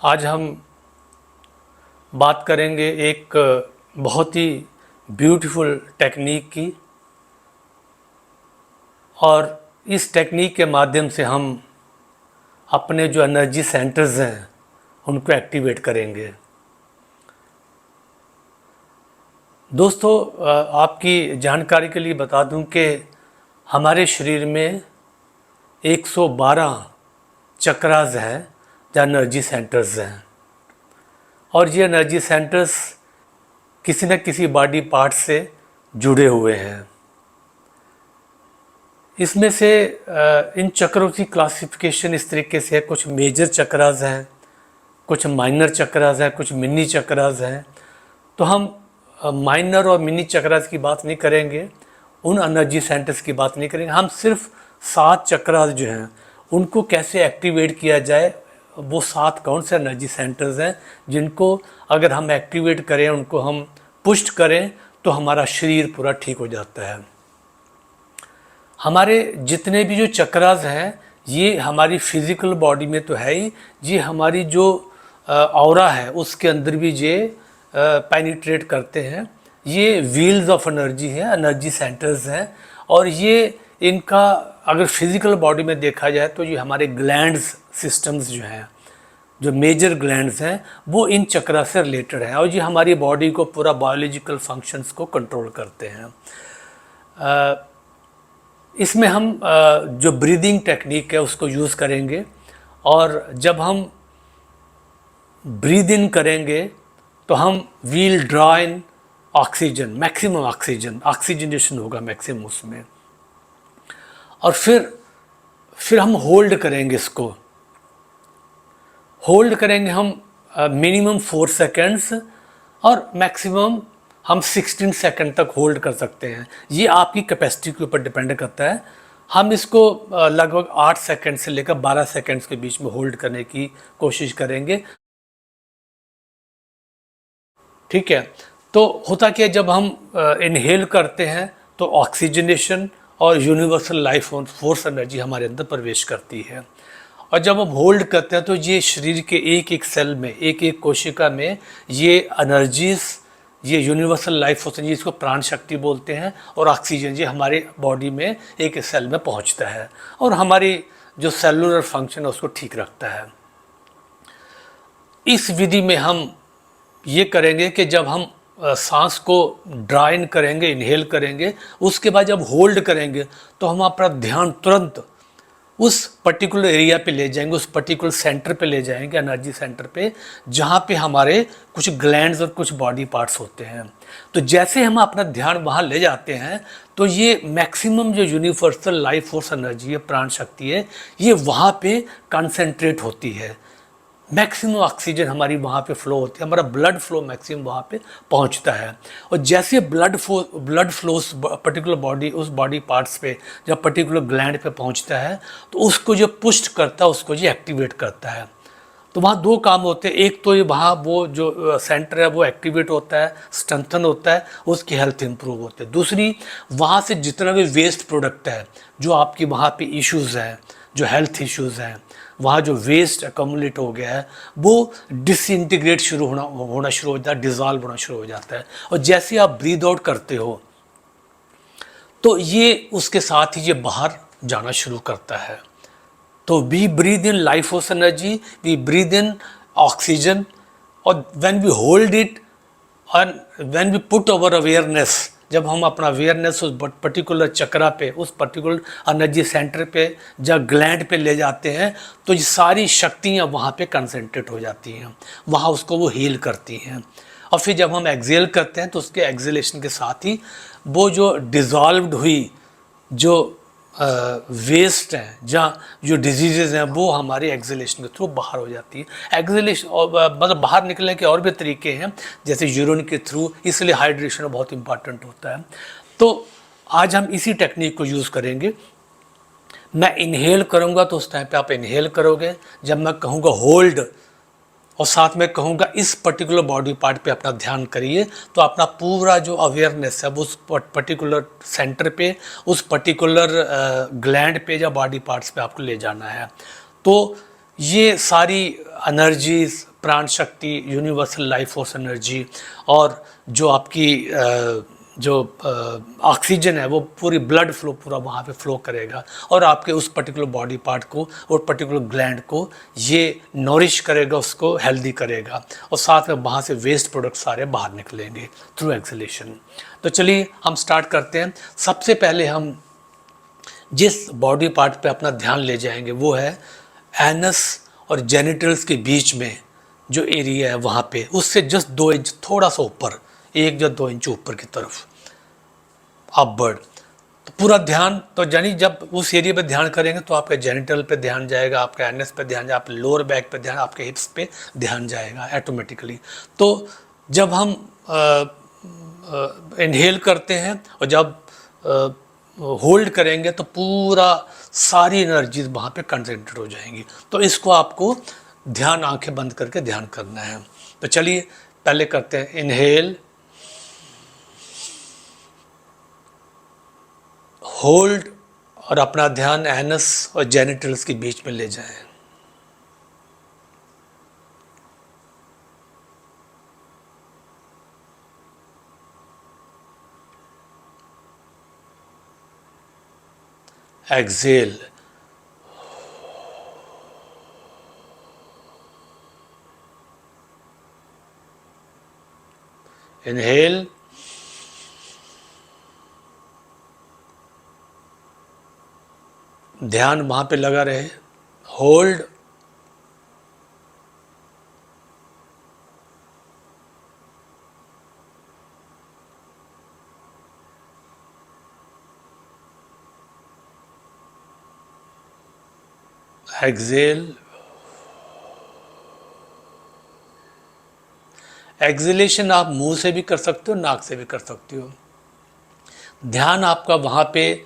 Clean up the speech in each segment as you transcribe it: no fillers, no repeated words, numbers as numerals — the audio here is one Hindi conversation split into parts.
आज हम बात करेंगे एक बहुत ही ब्यूटीफुल टेक्निक की, और इस टेक्निक के माध्यम से हम अपने जो एनर्जी सेंटर्स हैं उनको एक्टिवेट करेंगे। दोस्तों, आपकी जानकारी के लिए बता दूं कि हमारे शरीर में 112 चक्रास हैं, जो एनर्जी सेंटर्स हैं, और ये एनर्जी सेंटर्स किसी न किसी बॉडी पार्ट से जुड़े हुए हैं। इसमें से इन चक्रों की क्लासिफिकेशन इस तरीके से है, कुछ मेजर चक्रास हैं, कुछ माइनर चक्रास हैं, कुछ मिनी चक्रास हैं। तो हम माइनर और मिनी चक्रास की बात नहीं करेंगे, उन एनर्जी सेंटर्स की बात नहीं करेंगे। हम सिर्फ 7 चक्रास जो हैं उनको कैसे एक्टिवेट किया जाए, वो 7 कौन से एनर्जी सेंटर्स हैं जिनको अगर हम एक्टिवेट करें, उनको हम पुष्ट करें तो हमारा शरीर पूरा ठीक हो जाता है। हमारे जितने भी जो चक्रास हैं ये हमारी फिज़िकल बॉडी में तो है ही, ये हमारी जो ऑरा है उसके अंदर भी ये पेनिट्रेट करते हैं। ये व्हील्स ऑफ एनर्जी है, एनर्जी सेंटर्स हैं, और ये इनका अगर फिज़िकल बॉडी में देखा जाए तो ये हमारे ग्लैंड्स सिस्टम्स जो हैं, जो मेजर ग्लैंड्स हैं, वो इन चक्रा से रिलेटेड हैं, और ये हमारी बॉडी को पूरा बायोलॉजिकल फंक्शंस को कंट्रोल करते हैं। इसमें हम जो ब्रीदिंग टेक्निक है उसको यूज़ करेंगे, और जब हम ब्रीद इन करेंगे तो हम we'll draw in oxygen, maximum oxygenation होगा मैक्सिमम उसमें, और फिर हम होल्ड करेंगे, इसको होल्ड करेंगे हम मिनिमम 4 सेकेंड्स, और मैक्सिमम हम 16 सेकंड तक होल्ड कर सकते हैं। ये आपकी कैपेसिटी के ऊपर डिपेंड करता है। हम इसको लगभग 8 सेकंड से लेकर 12 सेकंड्स के बीच में होल्ड करने की कोशिश करेंगे। ठीक है, तो होता क्या है, जब हम इनहेल करते हैं तो ऑक्सीजनेशन और यूनिवर्सल लाइफ फोर्स एनर्जी हमारे अंदर प्रवेश करती है, और जब हम होल्ड करते हैं तो ये शरीर के एक एक सेल में, एक एक कोशिका में ये एनर्जीज, ये यूनिवर्सल लाइफ फोर्स एनर्जी, इसको प्राण शक्ति बोलते हैं, और ऑक्सीजन ये हमारे बॉडी में एक सेल में पहुंचता है और हमारी जो सेलुलर फंक्शन है उसको ठीक रखता है। इस विधि में हम ये करेंगे कि जब हम सांस को ड्रा इन करेंगे, इनहेल करेंगे, उसके बाद जब होल्ड करेंगे तो हम अपना ध्यान तुरंत उस पर्टिकुलर एरिया पे ले जाएंगे, उस पर्टिकुलर सेंटर पे ले जाएंगे, एनर्जी सेंटर पे, जहाँ पे हमारे कुछ ग्लैंड्स और कुछ बॉडी पार्ट्स होते हैं। तो जैसे हम अपना ध्यान वहाँ ले जाते हैं तो ये मैक्सिमम जो यूनिवर्सल लाइफ फोर्स एनर्जी है, प्राण शक्ति है, ये वहाँ पे कंसंट्रेट होती है। मैक्सिमम ऑक्सीजन हमारी वहाँ पे फ्लो होती है, हमारा ब्लड फ्लो मैक्सिमम वहाँ पे पहुँचता है, और जैसे ब्लड फ्लो पर्टिकुलर बॉडी, उस बॉडी पार्ट्स पे जब पर्टिकुलर ग्लैंड पे पहुँचता है तो उसको जो पुष्ट करता है, उसको जो एक्टिवेट करता है। तो वहाँ 2 काम होते हैं, एक तो ये वहाँ वो जो सेंटर है वो एक्टिवेट होता है, स्ट्रेंथन होता है, उसकी हेल्थ इंप्रूव होती है। दूसरी, वहाँ से जितना भी वेस्ट प्रोडक्ट है, जो आपकी वहाँ पे इश्यूज़ हैं, जो हेल्थ इश्यूज़ हैं, वहाँ जो वेस्ट अकोमुलेट हो गया है वो डिसइंटीग्रेट होना शुरू हो जाता है, डिज़ॉल्व होना शुरू हो जाता है, और जैसे आप ब्रीद आउट करते हो तो ये उसके साथ ही ये बाहर जाना शुरू करता है। तो we breathe in life force energy, we breathe in oxygen, और when we hold it and when we put our awareness, जब हम अपना अवेयरनेस उस पर्टिकुलर चक्रा पे, उस पर्टिकुलर एनर्जी सेंटर पे, जब ग्लैंड पे ले जाते हैं तो ये सारी शक्तियाँ वहाँ पे कंसंट्रेट हो जाती हैं, वहाँ उसको वो हील करती हैं। और फिर जब हम एक्सेल करते हैं तो उसके एक्सेलेशन के साथ ही वो जो डिज़ॉल्व्ड हुई जो वेस्ट हैं, जहाँ जो डिजीज़ हैं, वो हमारे एक्सेलेशन के थ्रू बाहर हो जाती है। एक्सेलेशन मतलब बाहर निकलने के और भी तरीके हैं, जैसे यूरिन के थ्रू, इसलिए हाइड्रेशन बहुत इंपॉर्टेंट होता है। तो आज हम इसी टेक्निक को यूज़ करेंगे। मैं इनहेल करूँगा तो उस टाइम पे आप इनहेल करोगे, जब मैं कहूँगा होल्ड और साथ में कहूँगा इस पर्टिकुलर बॉडी पार्ट पे अपना ध्यान करिए, तो अपना पूरा जो अवेयरनेस है वो उस पर्टिकुलर सेंटर पे, उस पर्टिकुलर ग्लैंड पे या बॉडी पार्ट्स पे आपको ले जाना है। तो ये सारी एनर्जीज, प्राण शक्ति, यूनिवर्सल लाइफ फोर्स एनर्जी, और जो आपकी जो ऑक्सीजन है वो पूरी ब्लड फ्लो पूरा वहाँ पे फ्लो करेगा, और आपके उस पर्टिकुलर बॉडी पार्ट को और पर्टिकुलर ग्लैंड को ये नॉरिश करेगा, उसको हेल्दी करेगा, और साथ में वहाँ से वेस्ट प्रोडक्ट सारे बाहर निकलेंगे थ्रू एक्सलेशन। तो चलिए हम स्टार्ट करते हैं। सबसे पहले हम जिस बॉडी पार्ट पे अपना ध्यान ले जाएंगे वो है एनस और जेनिटल्स के बीच में जो एरिया है वहाँ पे, उससे जस्ट 2 इंच थोड़ा सा ऊपर, 1 या 2 इंच ऊपर की तरफ अपवर्ड। तो पूरा ध्यान, तो यानी जब उस एरिया पे ध्यान करेंगे तो आपके जेनिटल पे ध्यान जाएगा, आपके एनएस पे ध्यान जाएगा, आपके लोअर बैक पे ध्यान, आपके हिप्स पे ध्यान जाएगा ऑटोमेटिकली। तो जब हम इनहेल करते हैं और जब होल्ड करेंगे तो पूरा सारी एनर्जीज वहाँ पे कंसंट्रेट हो जाएंगी। तो इसको आपको ध्यान, आंखें बंद करके ध्यान करना है। तो चलिए पहले करते हैं इनहेल, होल्ड, और अपना ध्यान एनस और जेनिटल्स के बीच में ले जाएं। एक्सेल, इनहेल, ध्यान वहाँ पे लगा रहे, होल्ड, एक्सेल। एक्सेलेशन आप मुंह से भी कर सकते हो, नाक से भी कर सकते हो। ध्यान आपका वहाँ पे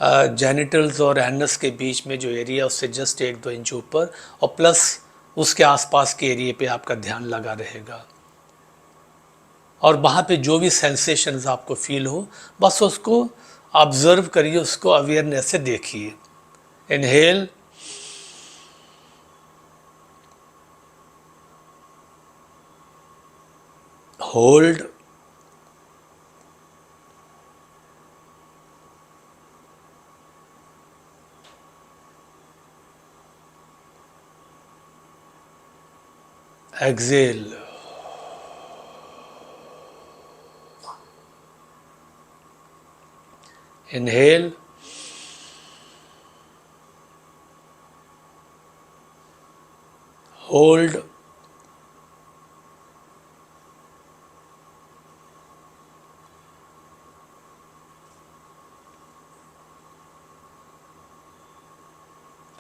जेनिटल्स और एनस के बीच में जो एरिया उससे जस्ट 1-2 इंच ऊपर, और प्लस उसके आसपास के एरिया पे आपका ध्यान लगा रहेगा, और वहाँ पे जो भी सेंसेशंस आपको फील हो बस उसको ऑब्जर्व करिए, उसको अवेयरनेस से देखिए। Inhale, hold, exhale. Inhale, hold,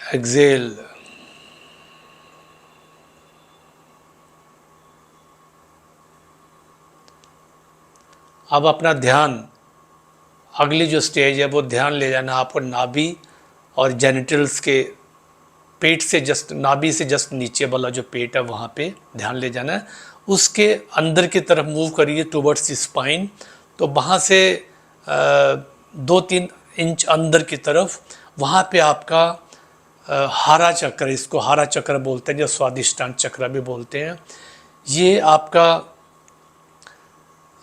exhale. अब अपना ध्यान, अगली जो स्टेज है वो ध्यान ले जाना आपको नाभि और जेनिटल्स के पेट से जस्ट, नाभि से जस्ट नीचे वाला जो पेट है वहाँ पे ध्यान ले जाना है। उसके अंदर की तरफ मूव करिए टुवर्ड्स द स्पाइन। तो वहाँ से 2-3 इंच अंदर की तरफ वहाँ पे आपका हारा चक्र, इसको हारा चक्र बोलते हैं, जो स्वादिष्टान चक्र भी बोलते हैं, ये आपका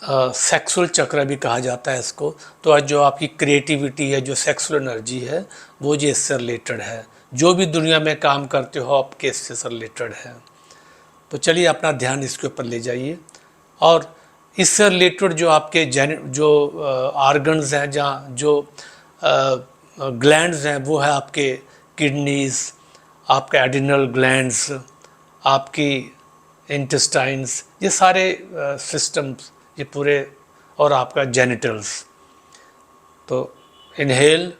सेक्सुअल चक्र भी कहा जाता है इसको। तो आज जो आपकी क्रिएटिविटी है, जो सेक्सुअल एनर्जी है, वो ये इससे रिलेटेड है। जो भी दुनिया में काम करते हो आपके इससे रिलेटेड है। तो चलिए अपना ध्यान इसके ऊपर ले जाइए, और इससे रिलेटेड जो आपके जो आर्गन्स हैं, जहाँ जो ग्लैंड्स हैं, वो है आपके किडनीज, आपका एडिनल ग्लैंड्स, आपकी इंटेस्टाइन्स, ये सारे सिस्टम्स, ये पूरे, और आपका जेनिटल्स। तो इनहेल,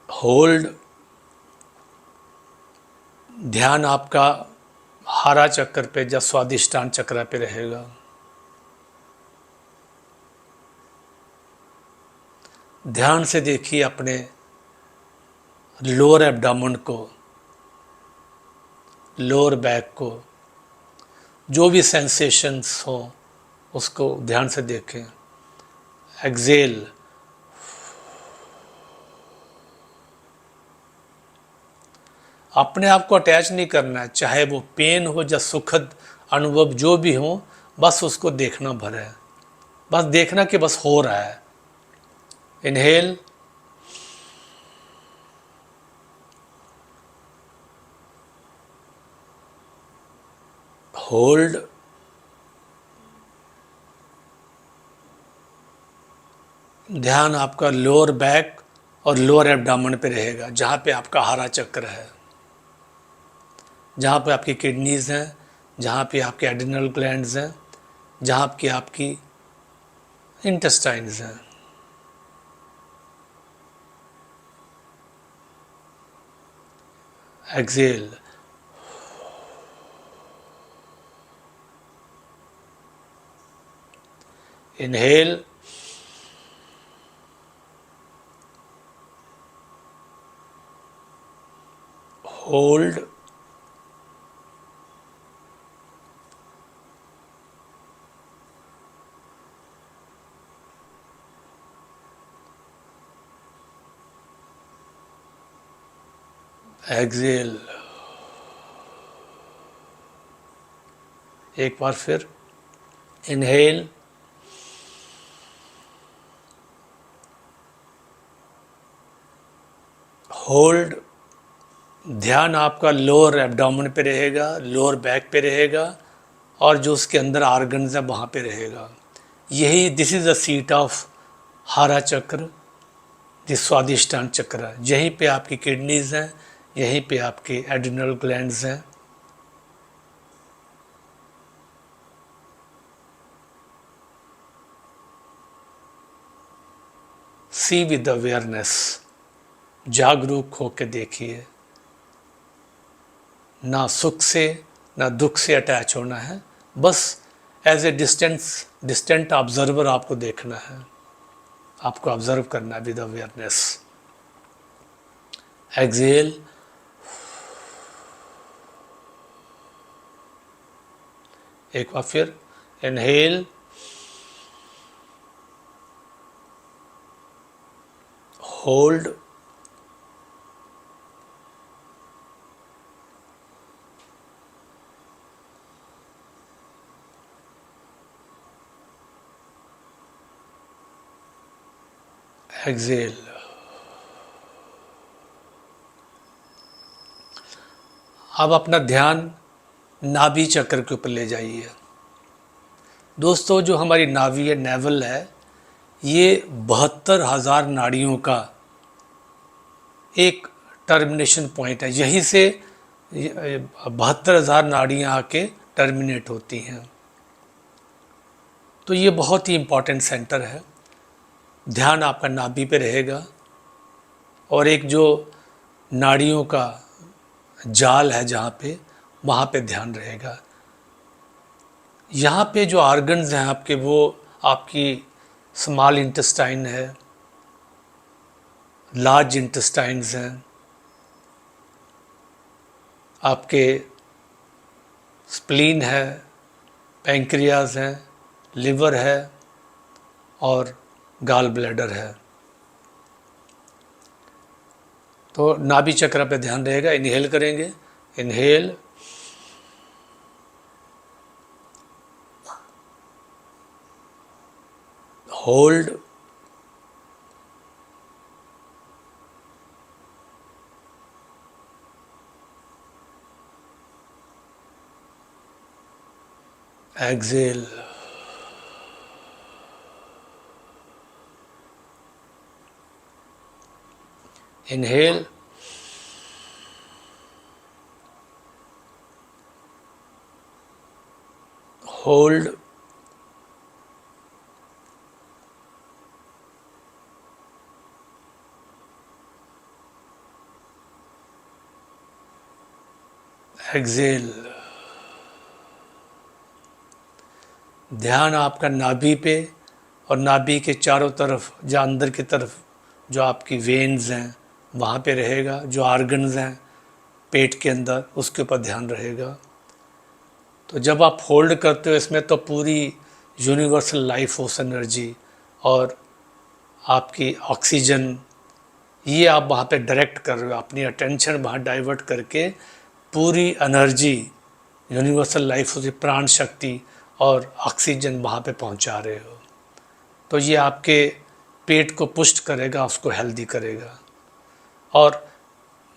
होल्ड, ध्यान आपका हारा चक्र पे या स्वादिष्टान चक्र पे रहेगा। ध्यान से देखिए अपने लोअर एब्डामन को, लोअर बैक को, जो भी सेंसेशंस हो उसको ध्यान से देखें। एक्सेल, अपने आप को अटैच नहीं करना है, चाहे वो पेन हो या सुखद अनुभव जो भी हो, बस उसको देखना भर है, बस देखना कि बस हो रहा है। इनहेल, होल्ड, ध्यान आपका लोअर बैक और लोअर एब्डामन पे रहेगा, जहाँ पे आपका हारा चक्र है, जहाँ पे आपकी किडनीज हैं, जहाँ पे आपके एड्रिनल ग्लैंड्स हैं, जहाँ पे आपकी इंटेस्टाइन्स हैं। Exhale, inhale, hold, exhale. एक बार फिर, इनहेल, होल्ड, ध्यान आपका लोअर एब्डोमेन पे रहेगा, लोअर बैक पे रहेगा, और जो उसके अंदर आर्गन्स है वहाँ पे रहेगा। यही this is the seat of हारा चक्र, जिस स्वादिष्टान चक्र है। यहीं पे आपकी किडनीज हैं, यहीं पे आपके एड्रिनल ग्लैंड्स हैं। सी विद अवेयरनेस, जागरूक होकर देखिए, ना सुख से ना दुख से अटैच होना है, बस एज ए डिस्टेंट ऑब्जर्वर आपको देखना है, आपको ऑब्जर्व करना है विद अवेयरनेस। एक्सेल, एक बार फिर, इनहेल, होल्ड, एक्सेल। अब अपना ध्यान नाभि चक्र के ऊपर ले जाइए। दोस्तों, जो हमारी नाभि है, नेवल है, ये 72,000 नाड़ियों का एक टर्मिनेशन पॉइंट है। यहीं से 72,000 नाड़ियाँ आके टर्मिनेट होती हैं। तो ये बहुत ही इम्पॉर्टेंट सेंटर है। ध्यान आपका नाभि पे रहेगा, और एक जो नाड़ियों का जाल है जहाँ पे, वहाँ पे ध्यान रहेगा। यहाँ पे जो आर्गन्स हैं आपके, वो आपकी स्मॉल इंटेस्टाइन है, लार्ज इंटेस्टाइन्स हैं, आपके स्प्लीन है, पैंक्रियाज है, लिवर है, और गाल ब्लैडर है। तो नाभि चक्र पे ध्यान रहेगा। इनहेल करेंगे, inhale, hold, exhale. Inhale, hold, exhale. ध्यान आपका नाभि पे और नाभि के चारों तरफ, जो अंदर की तरफ जो आपकी वेन्स हैं वहाँ पे रहेगा। जो आर्गन्स हैं पेट के अंदर, उसके ऊपर ध्यान रहेगा। तो जब आप होल्ड करते हो इसमें, तो पूरी यूनिवर्सल लाइफ फोर्स एनर्जी और आपकी ऑक्सीजन ये आप वहाँ पे डायरेक्ट कर रहे हो, अपनी अटेंशन वहाँ डाइवर्ट करके पूरी एनर्जी, यूनिवर्सल लाइफ होती प्राण शक्ति और ऑक्सीजन वहाँ पे पहुँचा रहे हो। तो ये आपके पेट को पुष्ट करेगा, उसको हेल्दी करेगा। और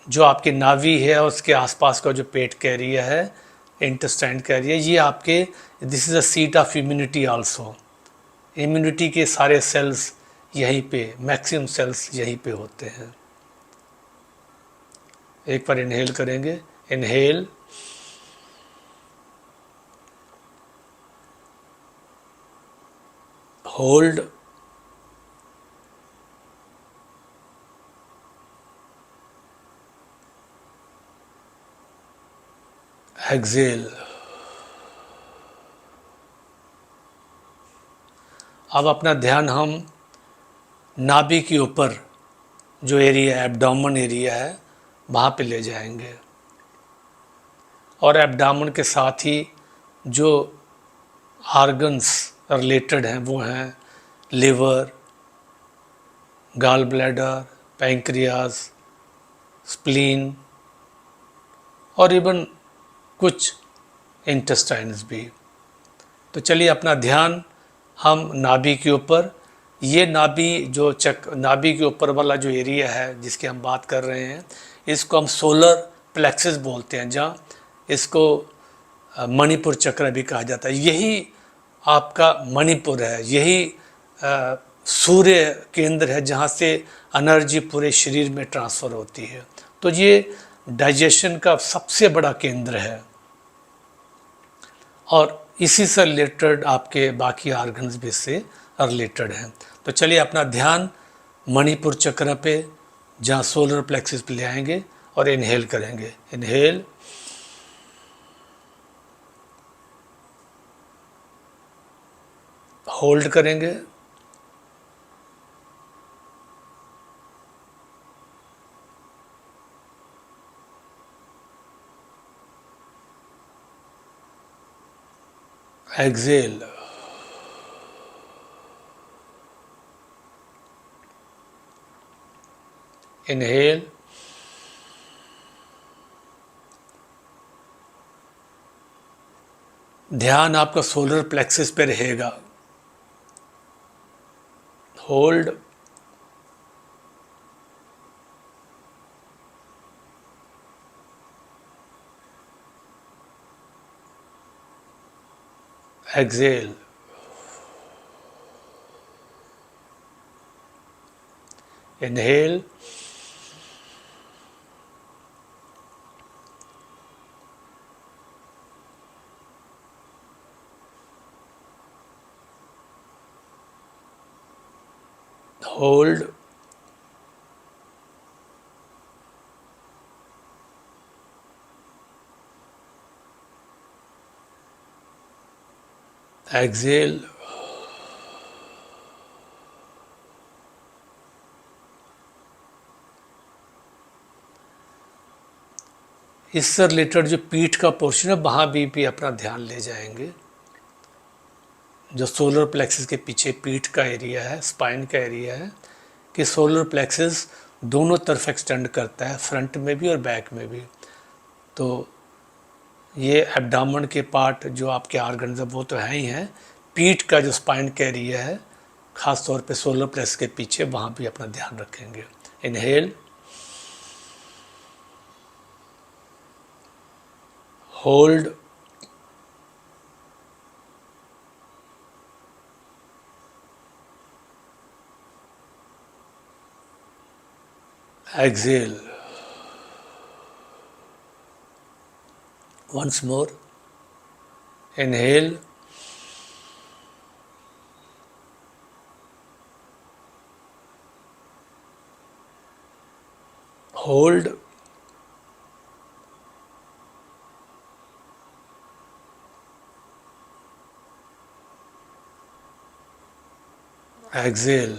जो आपकी नाभि है और उसके आसपास का जो पेट का एरिया है, इंटेस्टाइन का एरिया, ये आपके, this is a seat of immunity also. Immunity के सारे सेल्स यहीं पे, मैक्सिमम सेल्स यहीं पे होते हैं। एक बार इनहेल करेंगे, इनहेल, होल्ड, एक्सेल। अब अपना ध्यान हम नाभि के ऊपर जो एरिया, एब्डोमेन एरिया है, वहाँ पे ले जाएंगे। और एब्डोमेन के साथ ही जो ऑर्गन्स रिलेटेड हैं वो हैं liver, gall bladder, pancreas, spleen और इवन कुछ इंटेस्टाइन्स भी। तो चलिए अपना ध्यान हम नाभि के ऊपर, ये नाभि जो नाभि के ऊपर वाला जो एरिया है जिसकी हम बात कर रहे हैं, इसको हम सोलर प्लेक्सिस बोलते हैं, जहाँ इसको मणिपुर चक्र भी कहा जाता है। यही आपका मणिपुर है, यही सूर्य केंद्र है जहाँ से एनर्जी पूरे शरीर में ट्रांसफ़र होती है। तो ये डाइजेशन का सबसे बड़ा केंद्र है और इसी से रिलेटेड आपके बाकी ऑर्गन्स भी इससे रिलेटेड हैं। तो चलिए अपना ध्यान मणिपुर चक्र पे, जहाँ सोलर प्लेक्सिस पे ले आएंगे और इनहेल करेंगे। इनहेल, होल्ड करेंगे, एक्सेल, इनहेल, ध्यान आपका सोलर प्लेक्सिस पे रहेगा। Hold, exhale, inhale, hold, exhale. इससे रिलेटेड जो पीठ का पोर्शन है वहाँ भी अपना ध्यान ले जाएंगे। जो सोलर प्लेक्सिस के पीछे पीठ का एरिया है, स्पाइन का एरिया है, कि सोलर प्लेक्सिस दोनों तरफ एक्सटेंड करता है, फ्रंट में भी और बैक में भी। तो ये एब्डोमेन के पार्ट जो आपके ऑर्गन्स है वो तो है ही हैं, पीठ का जो स्पाइन का एरिया है ख़ास तौर पे सोलर प्लेक्सिस के पीछे, वहाँ भी अपना ध्यान रखेंगे। Inhale, hold, exhale. Once more, inhale, hold, exhale।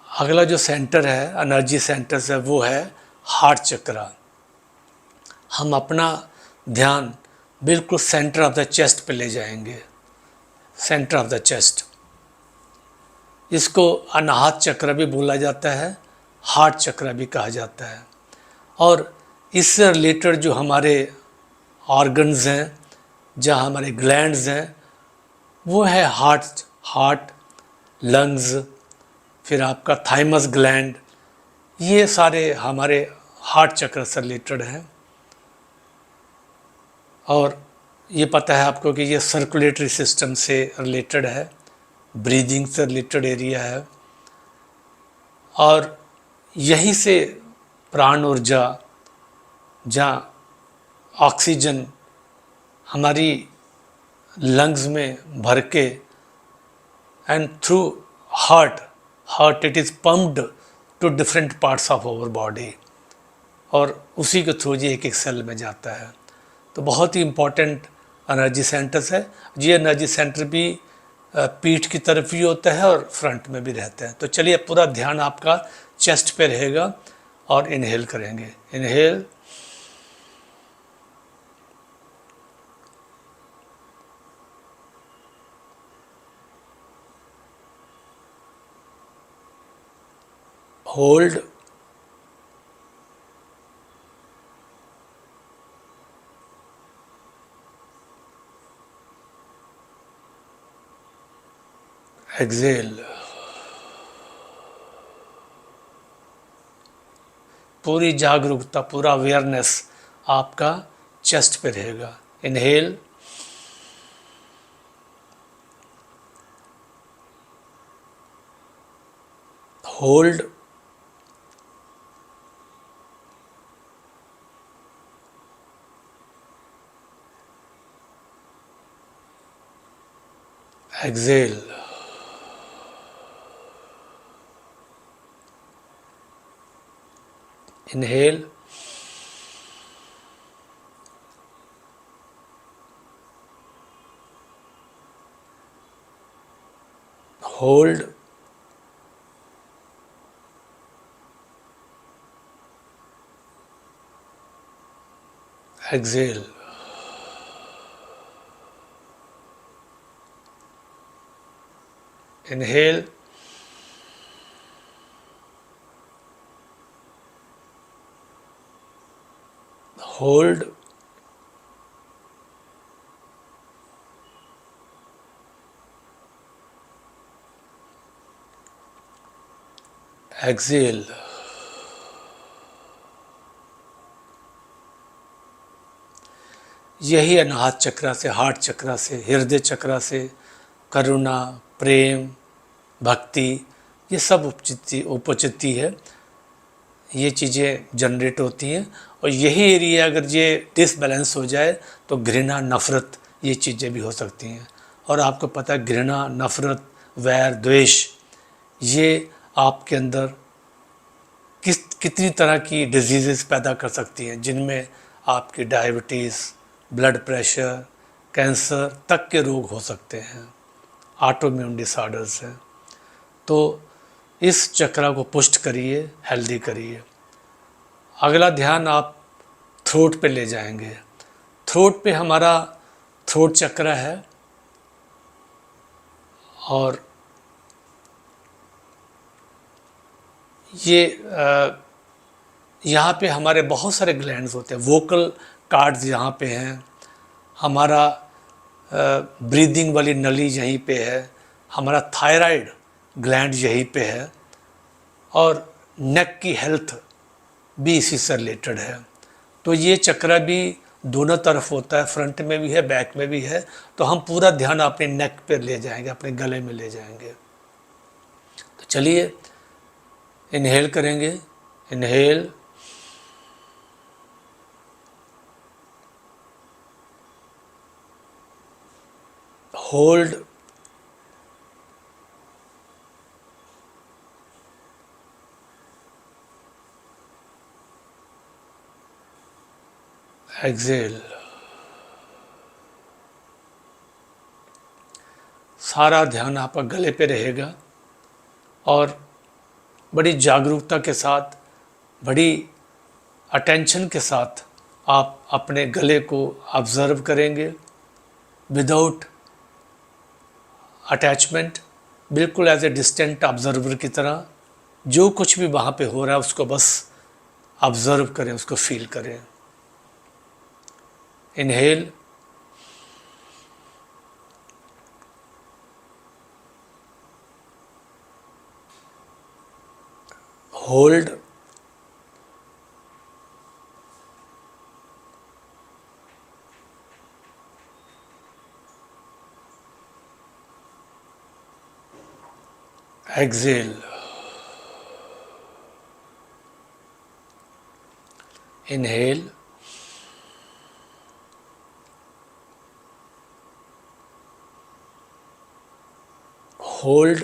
अगला जो सेंटर है, एनर्जी सेंटर है, वो है हार्ट चक्र। हम अपना ध्यान बिल्कुल सेंटर ऑफ द चेस्ट पे ले जाएंगे, सेंटर ऑफ द चेस्ट। इसको अनाहत चक्र भी बोला जाता है, हार्ट चक्र भी कहा जाता है। और इससे रिलेटेड जो हमारे ऑर्गन्स हैं, जहाँ हमारे ग्लैंड्स हैं, वो है हार्ट, लंग्स, फिर आपका थाइमस ग्लैंड, ये सारे हमारे हार्ट चक्र से रिलेटेड हैं। और ये पता है आपको कि ये सर्कुलेटरी सिस्टम से रिलेटेड है, ब्रीदिंग से रिलेटेड एरिया है, और यहीं से प्राण ऊर्जा, जहाँ ऑक्सीजन हमारी लंग्स में भर के and through heart it is pumped to different parts of our body, और उसी के थ्रू ये एक सेल में जाता है। तो बहुत ही इम्पॉर्टेंट एनर्जी सेंटर्स है। ये एनर्जी सेंटर भी पीठ की तरफ ही होता है और फ्रंट में भी रहता है। तो चलिए, पूरा ध्यान आपका चेस्ट पे रहेगा और इनहेल करेंगे। Inhale, hold, exhale. पूरी जागरूकता, पूरा अवेयरनेस आपका चेस्ट पे रहेगा। Inhale, hold, exhale. Inhale, hold, exhale. Inhale, hold, exhale. यही अनाहत चक्र से, हार्ट चक्र से, हृदय चक्र से करुणा, प्रेम, भक्ति, ये सब उपचिति है, ये चीज़ें जनरेट होती हैं। और यही एरिया अगर ये डिसबैलेंस हो जाए तो घृणा, नफ़रत, ये चीज़ें भी हो सकती हैं। और आपको पता है, घृणा, नफ़रत, वैर, द्वेष, ये आपके अंदर कितनी तरह की डिजीज़ पैदा कर सकती हैं, जिनमें आपकी डायबिटीज़, ब्लड प्रेशर, कैंसर तक के रोग हो सकते हैं, ऑटोइम्यून डिसऑर्डर्स हैं। तो इस चक्र को पुष्ट करिए, हेल्दी करिए। अगला ध्यान आप थ्रोट पे ले जाएंगे। थ्रोट पे हमारा थ्रोट चक्र है, और ये यहाँ पे हमारे बहुत सारे ग्लैंड्स होते हैं। वोकल कार्ड्स यहाँ पे हैं, हमारा ब्रीदिंग वाली नली यहीं पे है, हमारा थायराइड ग्लैंड यहीं पे है, और नेक की हेल्थ भी इसी से रिलेटेड है। तो ये चक्र भी दोनों तरफ होता है, फ्रंट में भी है, बैक में भी है। तो हम पूरा ध्यान अपने नेक पे ले जाएंगे, अपने गले में ले जाएंगे। तो चलिए, इनहेल करेंगे। Inhale, hold, exhale. सारा ध्यान आपका गले पे रहेगा, और बड़ी जागरूकता के साथ, बड़ी अटेंशन के साथ आप अपने गले को ऑब्ज़र्व करेंगे, विदाउट अटैचमेंट, बिल्कुल एज ए डिस्टेंट ऑब्जर्वर की तरह जो कुछ भी वहाँ पे हो रहा है उसको बस ऑब्जर्व करें, उसको फील करें। Inhale, hold, exhale, inhale, hold,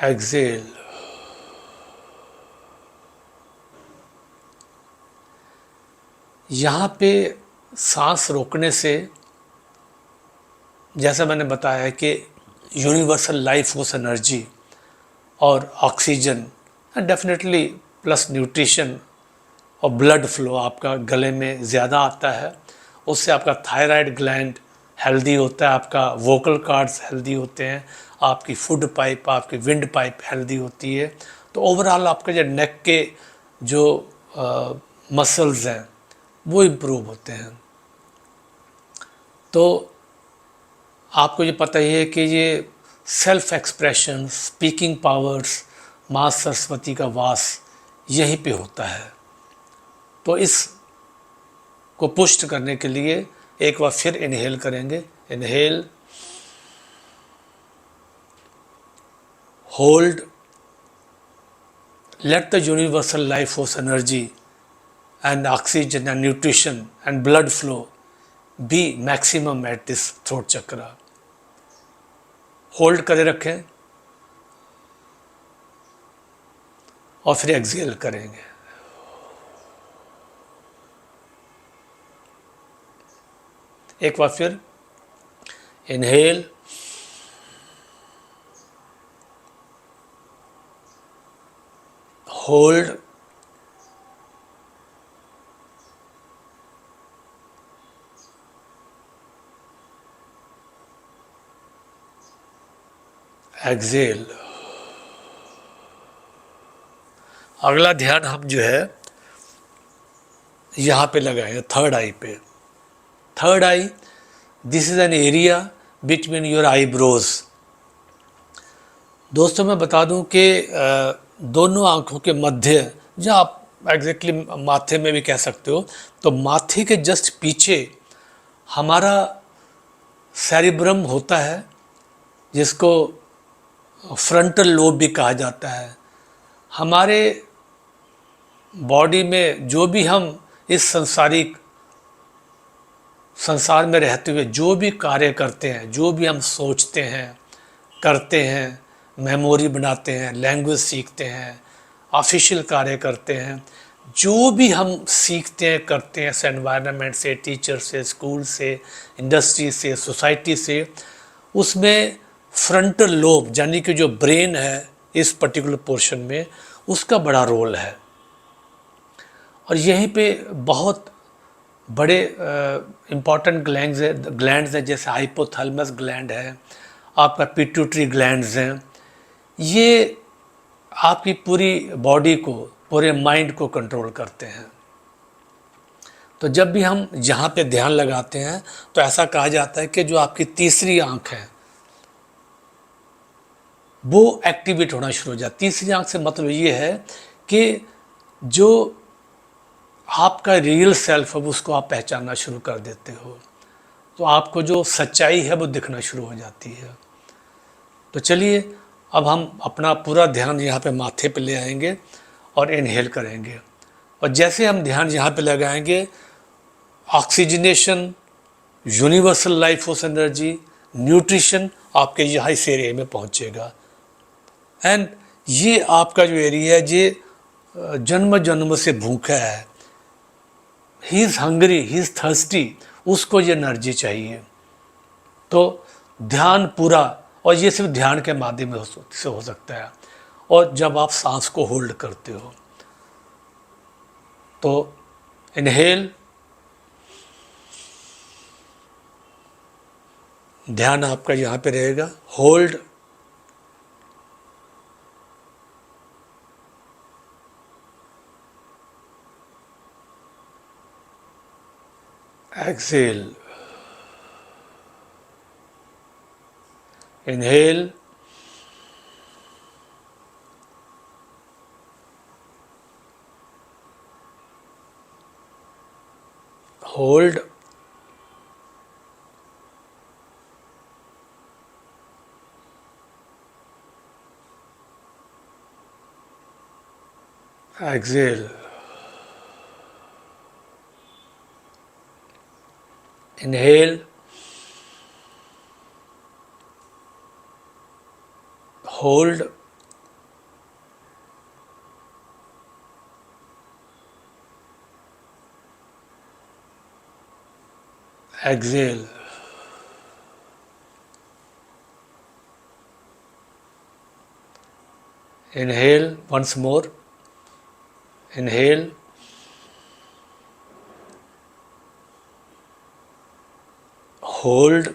exhale। यहाँ पे सांस रोकने से, जैसा मैंने बताया है कि यूनिवर्सल लाइफ फोर्स एनर्जी और ऑक्सीजन डेफिनेटली प्लस न्यूट्रिशन और ब्लड फ्लो आपका गले में ज़्यादा आता है। उससे आपका थायराइड ग्लैंड हेल्दी होता है, आपका वोकल कार्ड्स हेल्दी होते हैं, आपकी फूड पाइप, आपकी विंड पाइप हेल्दी होती है। तो ओवरऑल आपके जो नेक के जो मसल्स हैं वो इम्प्रूव होते हैं। तो आपको ये पता ही है कि ये सेल्फ एक्सप्रेशन, स्पीकिंग पावर्स, माँ सरस्वती का वास यहीं पे होता है। तो इस को पुष्ट करने के लिए एक बार फिर इनहेल करेंगे। Inhale, hold, let the universal life force energy and oxygen and nutrition and blood flow be maximum at this throat chakra। Hold करे रखें और फिर एक्सहेल करेंगे। एक बार फिर इनहेल, होल्ड, एक्सहेल। अगला ध्यान हम जो है यहाँ पे लगाएंगे, थर्ड आई पे। Third I, this is an area between your eyebrows. दोस्तों मैं बता दूं कि दोनों आंखों के मध्य, जहाँ आप एग्जैक्टली माथे में भी कह सकते हो, तो माथे के जस्ट पीछे हमारा सेरिब्रम होता है, जिसको फ्रंटल लोब भी कहा जाता है। हमारे बॉडी में जो भी हम इस संसार में रहते हुए जो भी कार्य करते हैं, जो भी हम सोचते हैं, करते हैं, मेमोरी बनाते हैं, लैंग्वेज सीखते हैं, ऑफिशियल कार्य करते हैं, जो भी हम सीखते हैं, करते हैं, एनवायरनमेंट से, टीचर से, स्कूल से, इंडस्ट्री से, सोसाइटी से, उसमें फ्रंटल लोब यानी कि जो ब्रेन है इस पर्टिकुलर पोर्शन में, उसका बड़ा रोल है। और यहीं पे बहुत बड़े इम्पॉर्टेंट ग्लैंड्स हैं, जैसे हाइपोथैलेमस ग्लैंड है, आपका पिट्यूटरी ग्लैंड्स हैं। ये आपकी पूरी बॉडी को, पूरे माइंड को कंट्रोल करते हैं। तो जब भी हम यहाँ पे ध्यान लगाते हैं तो ऐसा कहा जाता है कि जो आपकी तीसरी आंख है वो एक्टिवेट होना शुरू हो जाती है। तीसरी आंख से मतलब ये है कि जो आपका रियल सेल्फ है उसको आप पहचानना शुरू कर देते हो, तो आपको जो सच्चाई है वो दिखना शुरू हो जाती है। तो चलिए अब हम अपना पूरा ध्यान यहाँ पे माथे पे ले आएंगे और इनहेल करेंगे। और जैसे हम ध्यान यहाँ पे लगाएंगे, oxygenation, universal life force energy, nutrition आपके यहाँ इस एरिया में पहुँचेगा। एंड ये आपका जो एरिया है ये जन्म जन्म से भूखा है, he is hungry, he is thirsty, उसको ये एनर्जी चाहिए। तो ध्यान पूरा, और ये सिर्फ ध्यान के माध्यम से हो सकता है। और जब आप सांस को होल्ड करते हो। तो इनहेल, ध्यान आपका यहाँ पे रहेगा, hold, exhale, inhale, hold, exhale, inhale, hold, exhale, inhale once more, inhale, hold,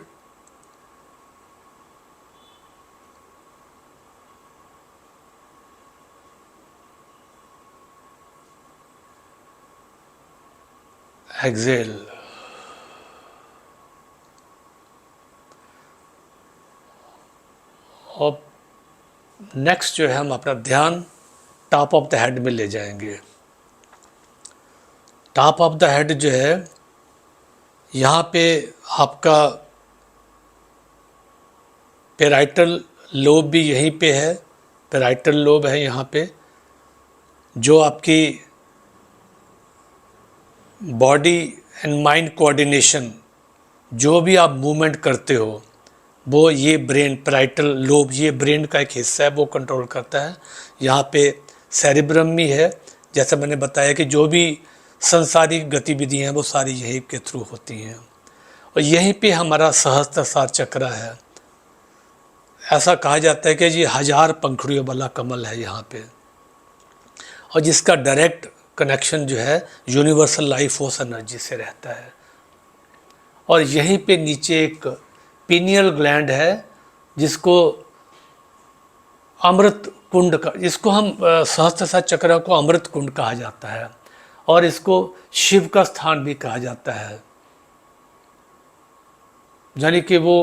exhale। अब नेक्स्ट जो है हम अपना ध्यान टॉप ऑफ द हेड में ले जाएंगे। टॉप ऑफ द हेड जो है, यहाँ पे आपका पेराइटल लोब भी यहीं पे है, पेराइटल लोब है यहाँ पे, जो आपकी बॉडी एंड माइंड कोऑर्डिनेशन, जो भी आप मूवमेंट करते हो वो ये ब्रेन, पेराइटल लोब, ये ब्रेन का एक हिस्सा है, वो कंट्रोल करता है। यहाँ पे सेरिब्रम भी है, जैसा मैंने बताया कि जो भी संसारिक गतिविधियाँ हैं वो सारी यहीं के थ्रू होती हैं, और यहीं पे हमारा सहस्त्रसार चक्र है। ऐसा कहा जाता है कि ये 1000 पंखुड़ियों वाला कमल है यहाँ पे, और जिसका डायरेक्ट कनेक्शन जो है यूनिवर्सल लाइफ फोर्स एनर्जी से रहता है। और यहीं पे नीचे एक पीनियल ग्लैंड है, जिसको अमृत कुंड का, जिसको हम सहस्त्रसार चक्र को अमृत कुंड कहा जाता है, और इसको शिव का स्थान भी कहा जाता है, यानी कि वो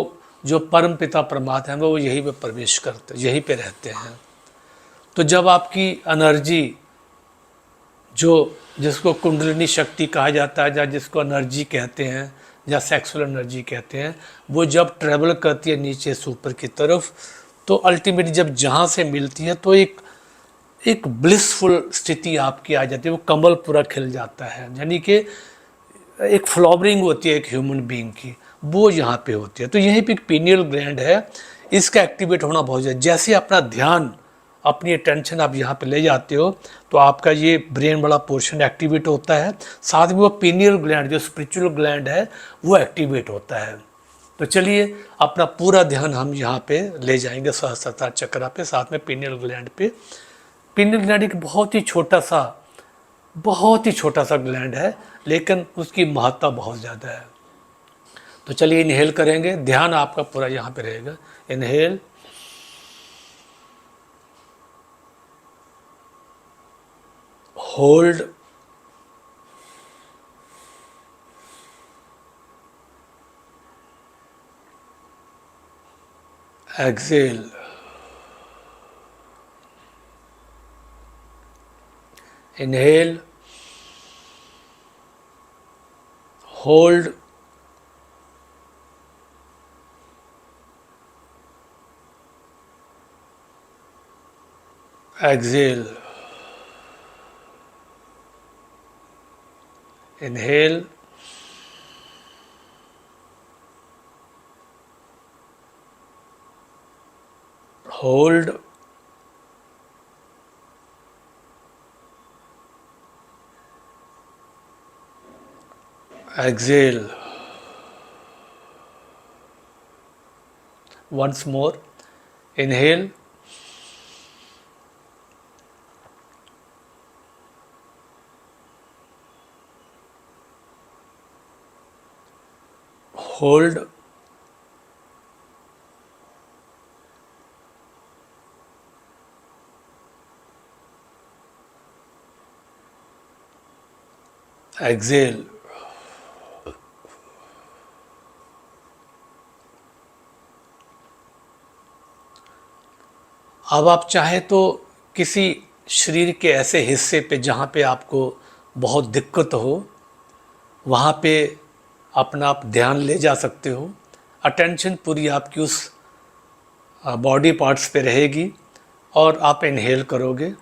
जो परम पिता परमात्मा है वो यहीं पे प्रवेश करते, यहीं पे रहते हैं। तो जब आपकी एनर्जी, जो जिसको कुंडलिनी शक्ति कहा जाता है, या जिसको एनर्जी कहते हैं, या सेक्सुअल एनर्जी कहते हैं, वो जब ट्रेवल करती है नीचे से ऊपर की तरफ, तो अल्टीमेटली जब जहाँ से मिलती है तो एक ब्लिसफुल स्थिति आपकी आ जाती है, वो कमल पूरा खिल जाता है, यानी कि एक फ्लावरिंग होती है एक ह्यूमन बीइंग की, वो यहाँ पे होती है। तो यहीं पे एक पीनियल ग्लैंड है, इसका एक्टिवेट होना बहुत ज़रूरी है। जैसे अपना ध्यान, अपनी अटेंशन आप यहाँ पे ले जाते हो, तो आपका ये ब्रेन वाला पोर्शन एक्टिवेट होता है, साथ में वो पीनियल ग्लैंड जो स्पिरिचुअल ग्लैंड है वो एक्टिवेट होता है। तो चलिए अपना पूरा ध्यान हम यहाँ पे ले जाएंगे सहस्त्रसार चक्र पे, साथ में पीनियल ग्लैंड पे। पीनियल ग्लैंड एक बहुत ही छोटा सा ग्लैंड है, लेकिन उसकी महत्ता बहुत ज़्यादा है। तो चलिए इनहेल करेंगे, ध्यान आपका पूरा यहाँ पे रहेगा। Inhale, hold, exhale, inhale, hold, exhale, inhale, hold, exhale, once more, inhale, hold, exhale. अब आप चाहे तो किसी शरीर के ऐसे हिस्से पे जहाँ पे आपको बहुत दिक्कत हो, वहाँ पे अपना आप ध्यान ले जा सकते हो। अटेंशन पूरी आपकी उस बॉडी पार्ट्स पे रहेगी और आप इनहेल करोगे।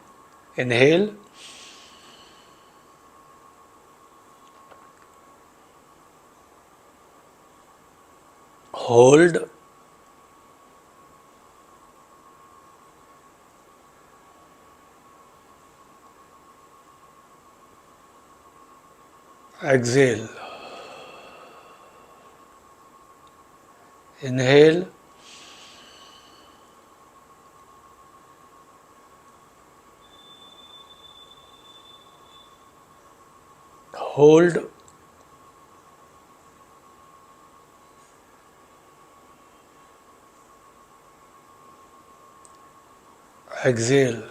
Inhale, hold, exhale. Inhale, hold, exhale.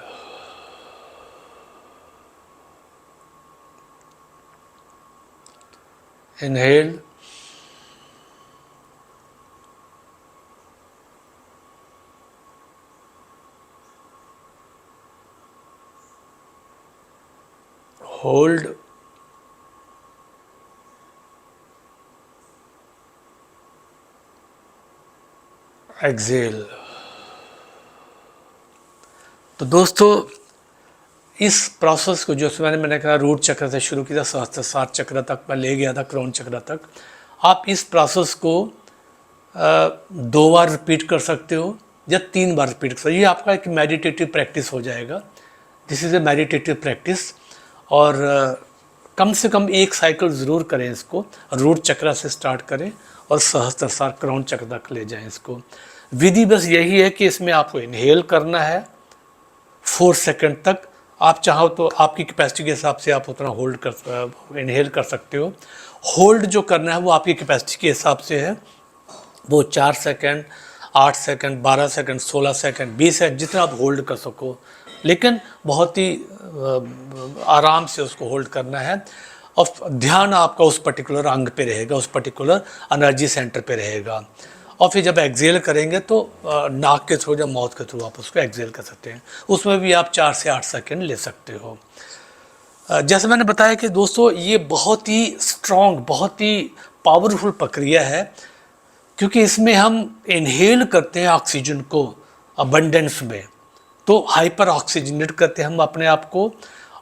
Inhale, hold, exhale. तो दोस्तों, इस प्रोसेस को जो मैंने कहा रूट चक्र से शुरू किया, सहस्त्रार चक्र तक मैं ले गया था, क्रोन चक्र तक। आप इस प्रोसेस को 2 बार रिपीट कर सकते हो या 3 बार रिपीट कर सकते हो। ये आपका एक मेडिटेटिव प्रैक्टिस हो जाएगा। This is a meditative practice. और कम से कम 1 साइकिल ज़रूर करें इसको। रूट चक्र से स्टार्ट करें और सहस्त्रार क्राउन चक्र तक ले जाएं इसको। विधि बस यही है कि इसमें आपको इनहेल करना है 4 सेकंड तक। आप चाहो तो आपकी कैपेसिटी के हिसाब से आप उतना होल्ड कर इनहेल कर सकते हो। होल्ड जो करना है वो आपकी कैपेसिटी के हिसाब से है। वो 4 second, 8 second, 12 second, 16 second, 20 second, जितना आप होल्ड कर सको, लेकिन बहुत ही आराम से उसको होल्ड करना है। और ध्यान आपका उस पर्टिकुलर अंग पे रहेगा, उस पर्टिकुलर एनर्जी सेंटर पे रहेगा। और फिर जब एक्सेल करेंगे तो नाक के थ्रू या माउथ के थ्रू आप उसको एक्सेल कर सकते हैं। उसमें भी आप 4 से 8 सेकंड ले सकते हो। जैसे मैंने बताया कि दोस्तों, ये बहुत ही स्ट्रॉन्ग, बहुत ही पावरफुल प्रक्रिया है, क्योंकि इसमें हम इनहेल करते हैं ऑक्सीजन को अबंडेंस में, तो हाइपर ऑक्सीजनेट करते हैं हम अपने आप को।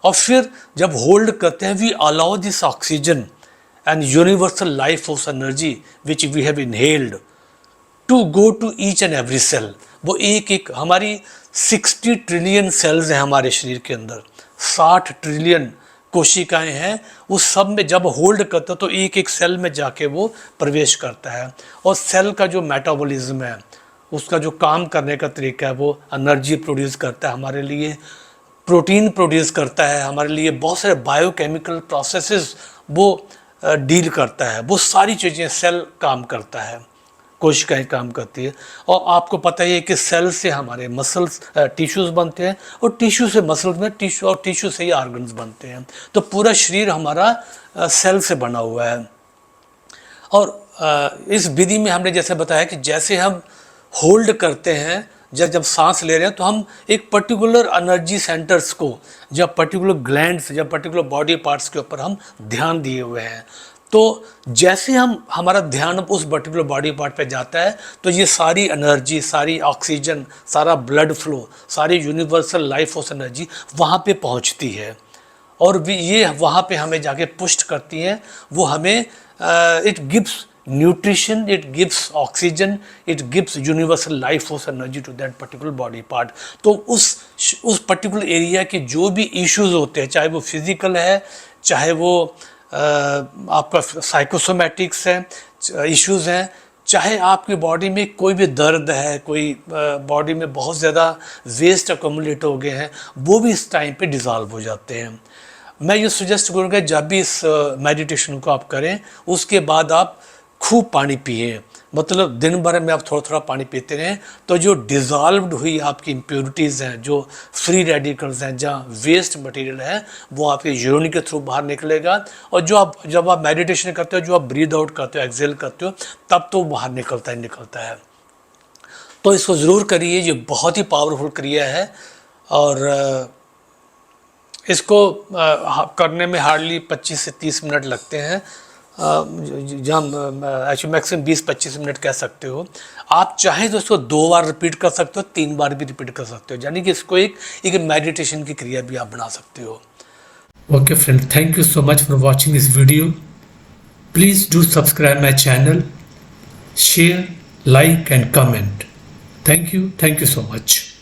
और फिर जब होल्ड करते हैं, we allow this oxygen and universal life force energy which we have inhaled to go to each and every cell. वो एक एक हमारी 60 ट्रिलियन सेल्स हैं हमारे शरीर के अंदर, 60 ट्रिलियन कोशिकाएं हैं। उस सब में जब होल्ड करता है तो एक एक सेल में जाके वो प्रवेश करता है। और सेल का जो मेटाबॉलिज्म है, उसका जो काम करने का तरीका है, वो एनर्जी प्रोड्यूस करता है हमारे लिए, प्रोटीन प्रोड्यूस करता है हमारे लिए, बहुत सारे बायोकेमिकल प्रोसेसेस वो डील करता है। वो सारी चीज़ें सेल काम करता है, कोशिकाएं काम करती है। और आपको पता ही है कि सेल से हमारे मसल्स टिश्यूज़ बनते हैं, और टिश्यू से मसल्स में, टिश्यू और टिश्यू से ही ऑर्गन्स बनते हैं। तो पूरा शरीर हमारा सेल से बना हुआ है। और इस विधि में हमने जैसे बताया कि जैसे हम होल्ड करते हैं, जब सांस ले रहे हैं, तो हम एक पर्टिकुलर एनर्जी सेंटर्स को, जब पर्टिकुलर ग्लैंड्स, जब पर्टिकुलर बॉडी पार्ट्स के ऊपर हम ध्यान दिए हुए हैं, तो जैसे हम हमारा ध्यान उस पर्टिकुलर बॉडी पार्ट पे जाता है, तो ये सारी एनर्जी, सारी ऑक्सीजन, सारा ब्लड फ्लो, सारी यूनिवर्सल लाइफ फोर्स एनर्जी वहाँ पे पहुँचती है। और ये वहाँ पे हमें जाके पुष्ट करती हैं। वो हमें it gives nutrition, it gives oxygen, it gives universal life force energy to that particular body part. तो उस पर्टिकुलर एरिया के जो भी इश्यूज होते हैं, चाहे वो फिजिकल है, चाहे वो आपका साइकोसोमेटिक्स है, इश्यूज हैं, चाहे आपकी बॉडी में कोई भी दर्द है, कोई बॉडी में बहुत ज़्यादा वेस्ट अकोमुलेट हो गए हैं, वो भी इस टाइम पे डिज़ॉल्व हो जाते हैं। मैं ये सजेस्ट करूँगा जब भी इस मेडिटेशन को आप करें, उसके बाद आप खूब पानी पिए, मतलब दिन भर में आप थोड़ा थोड़ा पानी पीते रहें, तो जो डिज़ॉल्व्ड हुई आपकी इम्प्योरिटीज़ हैं, जो फ्री रेडिकल्स हैं, जहाँ वेस्ट मटेरियल है, वो आपके यूरिन के थ्रू बाहर निकलेगा। और जब आप मेडिटेशन करते हो, जो आप ब्रीद आउट करते हो, एक्सेल करते हो, तब तो बाहर निकलता ही निकलता है। तो इसको ज़रूर करिए, ये बहुत ही पावरफुल क्रिया है। और इसको करने में हार्डली 25 से 30 मिनट लगते हैं, जहाँ एक्चुअली मैक्सिमम 20-25 मिनट कह सकते हो। आप चाहें तो इसको 2 बार रिपीट कर सकते हो, 3 बार भी रिपीट कर सकते हो, यानी कि इसको एक मेडिटेशन की क्रिया भी आप बना सकते हो। Okay friend, thank you so much for watching this video. Please do subscribe my channel, share, like and comment. Thank you so much.